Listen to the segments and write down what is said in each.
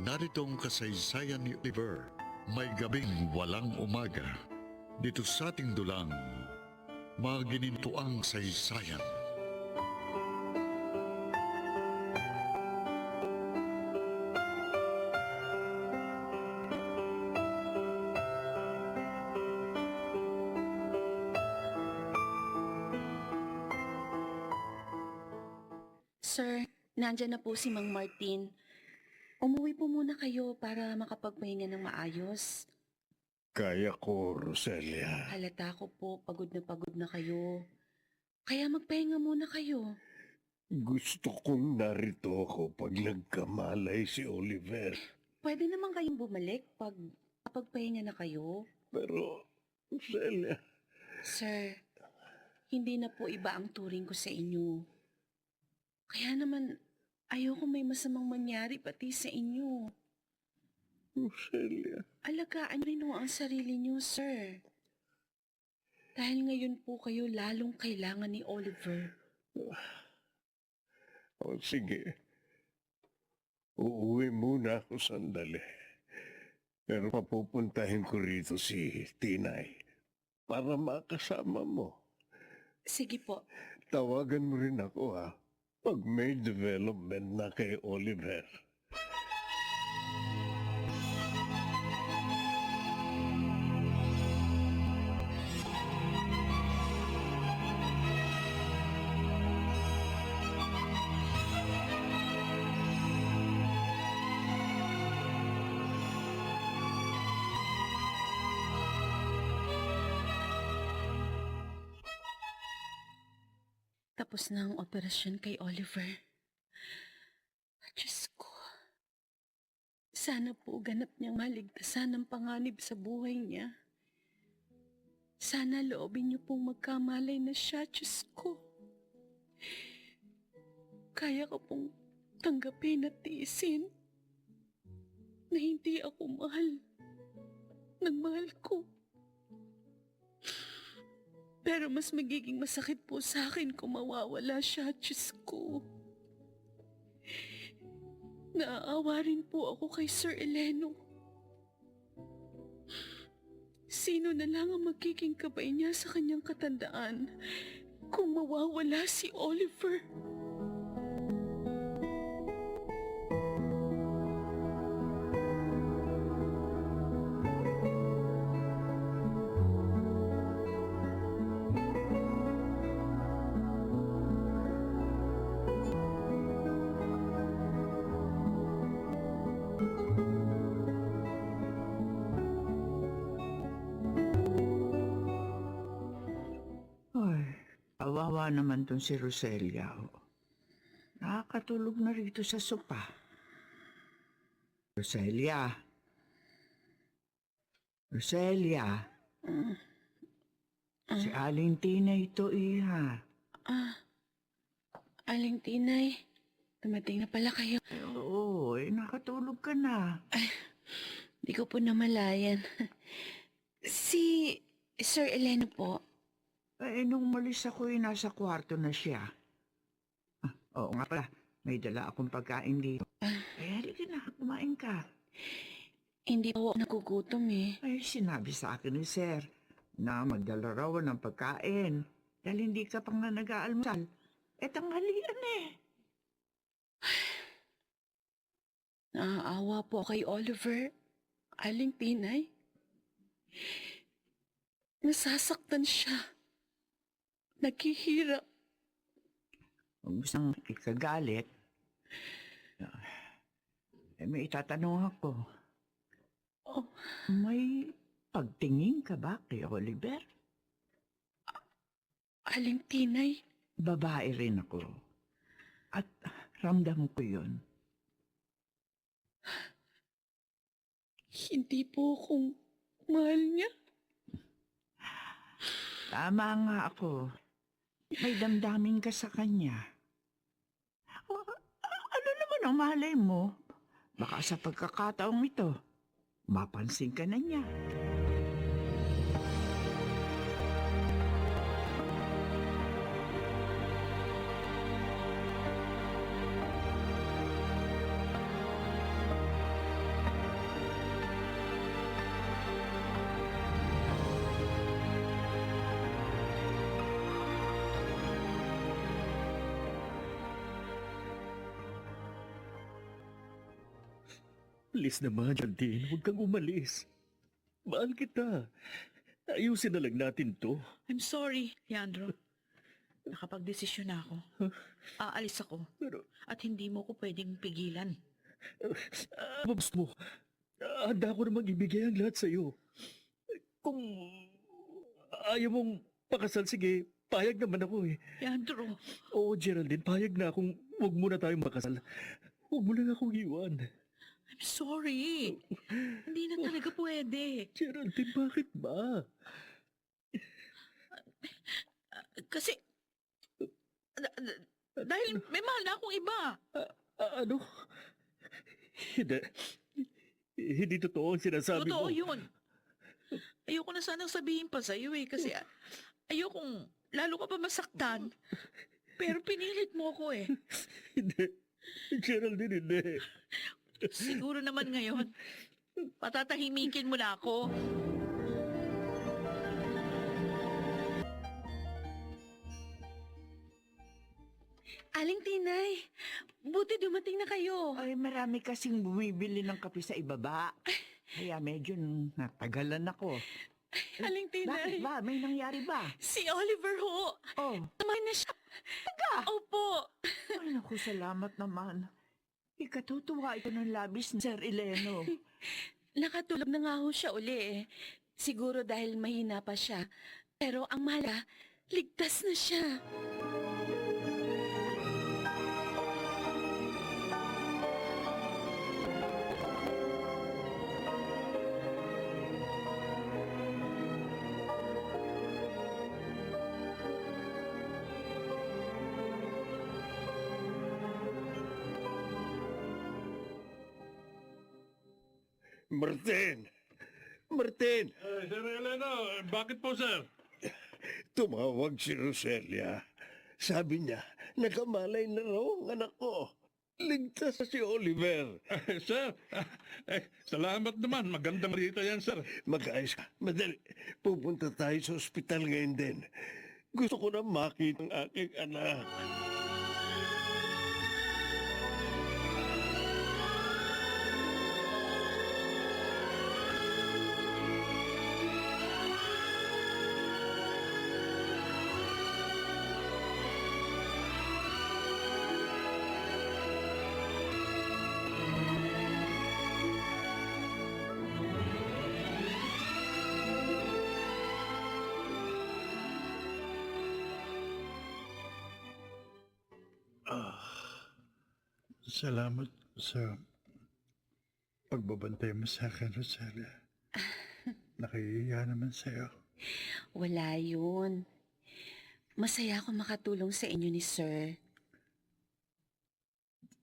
narito ang kasaysayan ni Oliver. May gabing walang umaga. Dito sa ating dulang, maginintuang saysayan. Sir, nandyan na po si Mang Martin. Umuwi po muna kayo para makapagpahinga ng maayos. Kaya ko, Roselia. Halata ko po, pagod na kayo. Kaya magpahinga muna kayo. Gusto kong narito ako pag nagkamalay si Oliver. Pwede naman kayong bumalik pag kapagpahinga na kayo. Pero, Roselia, Sir, hindi na po iba ang turing ko sa inyo. Kaya naman, ayoko may masamang mangyari pati sa inyo. Roselia. Alagaan rin ho ang sarili niyo, sir. Dahil ngayon po kayo lalong kailangan ni Oliver. O sige, uuwi muna ako sandali. Pero papupuntahin ko rito si Tinay para makasama mo. Sige po. Tawagan mo rin ako pag may development na kay Oliver. Tapos na ang operasyon kay Oliver. Diyos ko. Sana po ganap niyang maligtasan ang panganib sa buhay niya. Sana loobin niyo pong magkamalay na siya, Diyos ko. Kaya ko pong tanggapin at tiisin na hindi ako mahal ng mahal ko. Pero mas magiging masakit po sa akin kung mawawala siya, Diyos ko. Naaawa rin po ako kay Sir Eleno. Sino na lang ang magiging kabay niya sa kanyang katandaan kung mawawala si Oliver? Ay, kawawa naman tong si Roselia. Nakakatulog na rito sa sopa. Roselia. Roselia. Si Aling Tina ito, iha. Aling Tinay, dumating na pala kayo. Oo, nakatulog ka na. Di ko po namalayan. Si Sir Eleno po. Nung umalis ako, nasa kwarto na siya. Oo nga pala, may dala akong pagkain dito. Halika na, kumain ka. Hindi po ako nagugutom eh. Sinabi sa akin ni Sir na magdala raw ng pagkain dahil hindi ka pang nag-aalmusal. Tanghalian eh. Naaawa po kay Oliver. Aling Tinay. Nasasaktan siya. Naghihirap. Kung gustong ikagalit, may itatanong ako. Oh, May pagtingin ka ba kay Oliver? Aling Tinay. Babae rin ako. At ramdam ko yun. Hindi po akong mahal niya. Tama nga ako. May damdamin ka sa kanya. Ano naman ang malay mo? Baka sa pagkakataong ito, mapansin ka na niya. Please naman, Geraldine, huwag kang umalis. Mahal kita. Ayusin na lang natin to. I'm sorry, Leandro. Nakapagdesisyon na ako. Aalis ako. Pero, At hindi mo ko pwedeng pigilan. babas mo. Handa ko namang ibigay ang lahat sa'yo. Kung ayaw mong pakasal, sige, payag naman ako eh. Leandro, Oo, Geraldine, payag na akong huwag muna tayong makasal. Huwag mo lang akong iwan. I'm sorry. Hindi na talaga pwede. Geraldine, bakit ba? Kasi, dahil may mahal na akong iba. Ano? Hindi. Hindi totoo ang sinasabi mo. Totoo yun. Ayoko na sanang sabihin pa sa'yo eh. Kasi ayokong lalo ka pa masaktan. Pero pinilit mo ko eh. Hindi. Geraldine, hindi. Siguro naman ngayon, patatahimikin mo na ako. Aling Tinay, buti dumating na kayo. Ay, marami kasing bumibili ng kape sa ibaba. Kaya medyo natagalan ako. Aling Tinay, Bakit ba? May nangyari ba? si Oliver ho. Oh, Tama na siya. Opo. ay naku, salamat naman. Ikatutuwa ito ng labis ni Sir Eleno. Nakatulog na nga ho siya uli eh. Siguro dahil mahina pa siya. Pero ang mahalaga, ligtas na siya. Martin! Martin! Sir Eleno, bakit po, sir? Tumawag si Roselia. Sabi niya, nakamalay na raw ang anak ko. Ligtas na si Oliver. Sir, salamat naman. Magandang rito yan, sir. Mag-ayos ka. Madali. Pupunta tayo sa ospital ngayon din. Gusto ko na makita ang aking anak. Salamat sa pagbabantay mo sa akin, Rosalia. Nakihiya naman sa'yo. Wala yun. Masaya ako makatulong sa inyo ni Sir.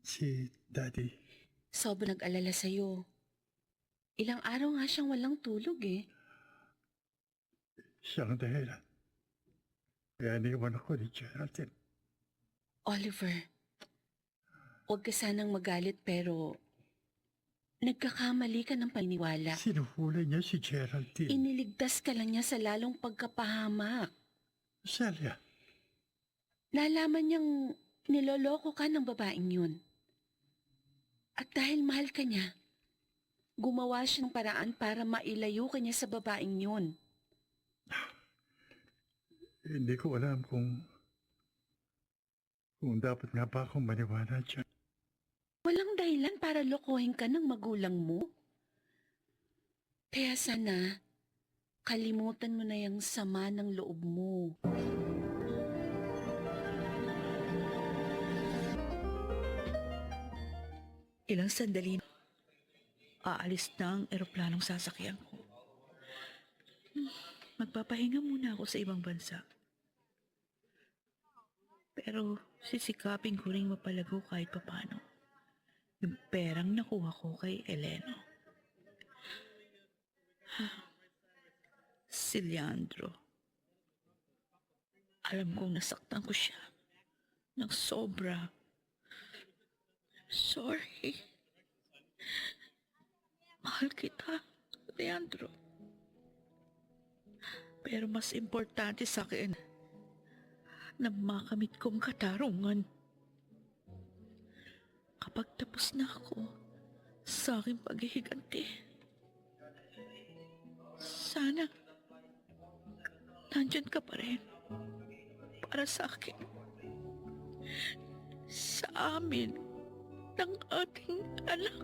Si Daddy, Sobrang nag-alala sa'yo. Ilang araw nga siyang walang tulog eh. siyang dahilan. Kaya niwan ako ni Geraldine. Oliver, huwag ka sanang magalit pero nagkakamali ka ng paniniwala. Sinuhulay niya si Geraldine. Iniligtas ka lang niya sa lalong pagkapahamak. Rosalia, Nalaman niyang niloloko ka ng babaeng yun. At dahil mahal ka niya, gumawa siya ng paraan para mailayo ka niya sa babaeng yun. hindi ko alam kung dapat nga ba akong maniwala dyan. Walang dahilan para lokohin ka ng magulang mo. Kaya sana, kalimutan mo na yung sama ng loob mo. Ilang sandali na aalis na ang eroplanong sasakyan ko. Magpapahinga muna ako sa ibang bansa. Pero sisikapin ko ring mapalago kahit papano yung perang nakuha ko kay Eleno. Si Leandro. Alam kong nasaktan ko siya ng sobra. Sorry. Mahal kita, Leandro. Pero mas importante sa akin na makamit kong katarungan. Kapag tapos na ako sa aking paghihiganti. Sana nandyan ka pa rin para sa akin. Sa amin ng ating anak.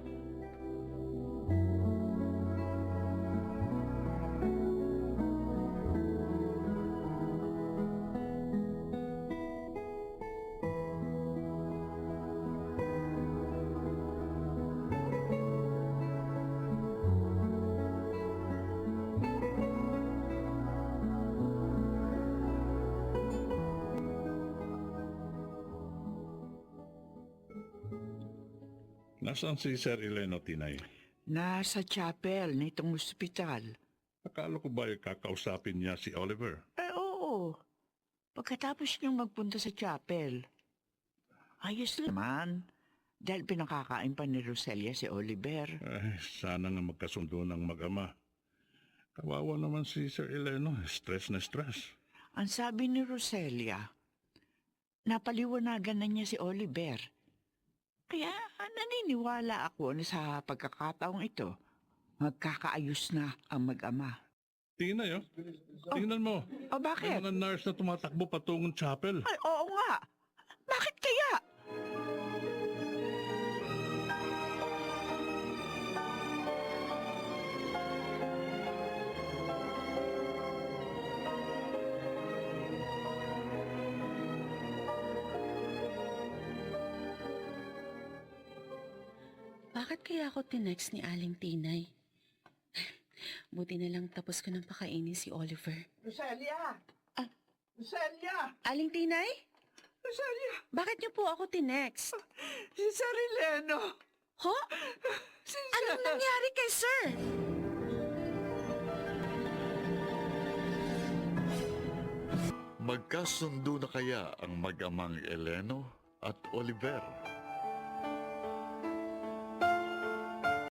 Nasaan si Sir Eleno, Tinay? Nasa chapel nitong ospital. Akala ko ba kakausapin niya si Oliver? Oo. Pagkatapos niyang magpunta sa chapel. Ayos lang naman. Dahil pinakakain pa ni Roselia si Oliver. Sana nga magkasundo ng mag-ama. Kawawa naman si Sir Eleno. Stress na stress. Ang sabi ni Roselia, napaliwanagan na niya si Oliver. Kaya naniniwala ako na sa pagkakataong ito, magkakaayos na ang mag-ama. Tinay, tingnan mo. O bakit? May mga nurse na tumatakbo patungong chapel. Ay, oo nga. Bakit kaya? Bakit kaya ako tinext ni Aling Tinay? Buti na lang tapos ko nang pakainin si Oliver. Roselia! Roselia! Aling Tinay? Roselia! Bakit niyo po ako tinext? Si Sir Eleno! Ho? Si Anong nangyari kay Sir? Magkasundo na kaya ang mag-amang Eleno at Oliver?